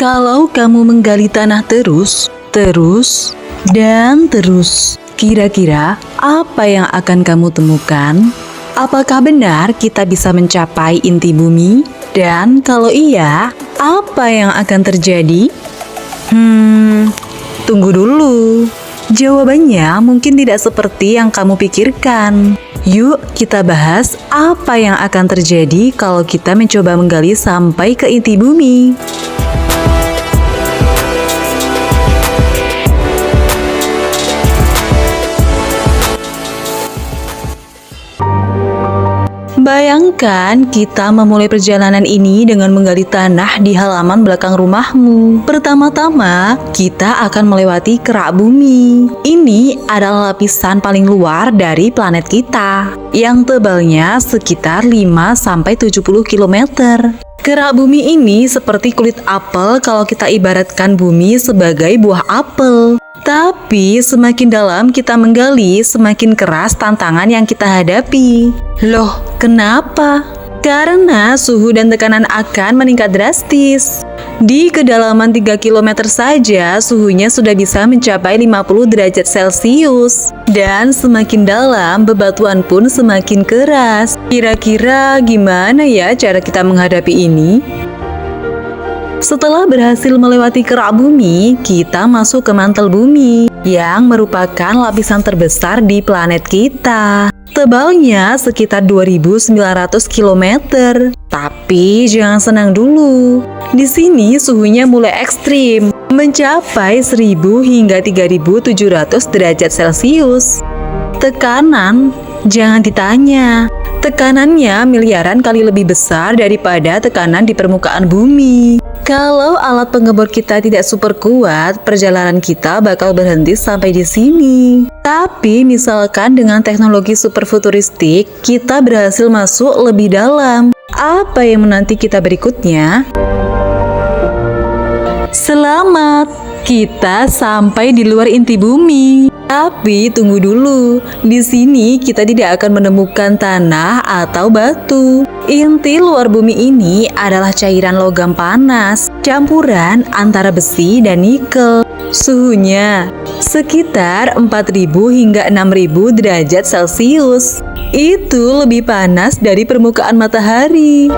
Kalau kamu menggali tanah terus, dan terus, kira-kira apa yang akan kamu temukan? Apakah benar kita bisa mencapai inti bumi? Dan kalau iya, apa yang akan terjadi? Tunggu dulu. Jawabannya mungkin tidak seperti yang kamu pikirkan. Yuk kita bahas apa yang akan terjadi kalau kita mencoba menggali sampai ke inti bumi. Bayangkan kita memulai perjalanan ini dengan menggali tanah di halaman belakang rumahmu. Pertama-tama, kita akan melewati kerak bumi. Ini adalah lapisan paling luar dari planet kita, yang tebalnya sekitar 5-70 km. Kerak bumi ini seperti kulit apel kalau kita ibaratkan bumi sebagai buah apel. Tapi semakin dalam kita menggali, semakin keras tantangan yang kita hadapi. Loh, kenapa? Karena suhu dan tekanan akan meningkat drastis. Di kedalaman 3 km saja, suhunya sudah bisa mencapai 50 derajat Celcius. Dan semakin dalam, bebatuan pun semakin keras. Kira-kira gimana ya cara kita menghadapi ini? Setelah berhasil melewati kerak bumi, kita masuk ke mantel bumi, yang merupakan lapisan terbesar di planet kita. Tebalnya sekitar 2.900 km. Tapi jangan senang dulu. Di sini suhunya mulai ekstrim, mencapai 1.000 hingga 3.700 derajat Celcius. Tekanan, jangan ditanya. Tekanannya miliaran kali lebih besar daripada tekanan di permukaan bumi. Kalau alat pengebor kita tidak super kuat, perjalanan kita bakal berhenti sampai di sini. Tapi misalkan dengan teknologi super futuristik, kita berhasil masuk lebih dalam. Apa yang menanti kita berikutnya? Selamat, kita sampai di luar inti bumi. Tapi tunggu dulu, di sini kita tidak akan menemukan tanah atau batu. Inti luar bumi ini adalah cairan logam panas, campuran antara besi dan nikel. Suhunya sekitar 4.000 hingga 6.000 derajat Celcius. Itu lebih panas dari permukaan matahari.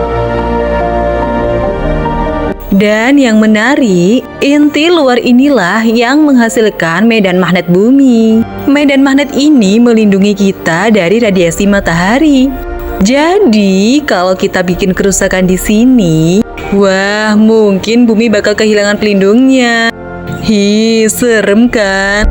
Dan yang menarik, inti luar inilah yang menghasilkan medan magnet bumi. Medan magnet ini melindungi kita dari radiasi matahari. Jadi, kalau kita bikin kerusakan di sini, wah, mungkin bumi bakal kehilangan pelindungnya. Serem kan?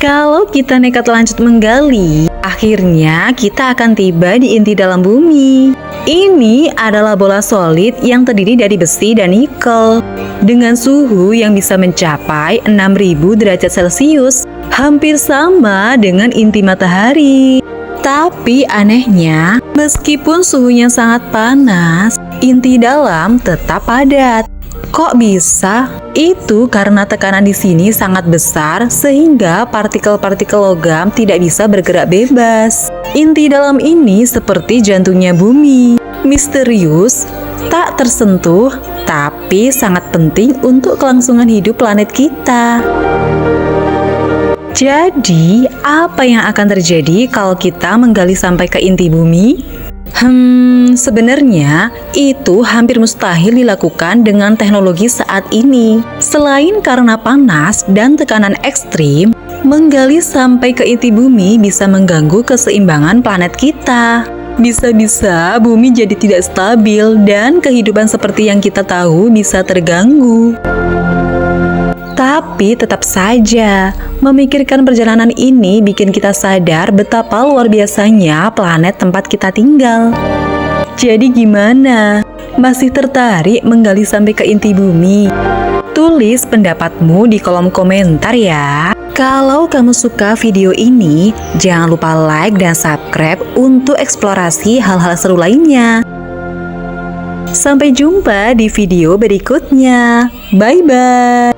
Kalau kita nekat lanjut menggali, akhirnya kita akan tiba di inti dalam bumi. Ini adalah bola solid yang terdiri dari besi dan nikel, dengan suhu yang bisa mencapai 6.000 derajat Celcius, hampir sama dengan inti matahari. Tapi anehnya, meskipun suhunya sangat panas, inti dalam tetap padat. Kok bisa? Itu karena tekanan di sini sangat besar sehingga partikel-partikel logam tidak bisa bergerak bebas. Inti dalam ini seperti jantungnya bumi. Misterius, tak tersentuh, tapi sangat penting untuk kelangsungan hidup planet kita. Jadi, apa yang akan terjadi kalau kita menggali sampai ke inti bumi? Sebenarnya itu hampir mustahil dilakukan dengan teknologi saat ini. Selain karena panas dan tekanan ekstrim, menggali sampai ke inti bumi bisa mengganggu keseimbangan planet kita. Bisa-bisa bumi jadi tidak stabil dan kehidupan seperti yang kita tahu bisa terganggu. Tapi tetap saja, memikirkan perjalanan ini bikin kita sadar betapa luar biasanya planet tempat kita tinggal. Jadi gimana? Masih tertarik menggali sampai ke inti bumi? Tulis pendapatmu di kolom komentar ya. Kalau kamu suka video ini, jangan lupa like dan subscribe untuk eksplorasi hal-hal seru lainnya. Sampai jumpa di video berikutnya. Bye-bye.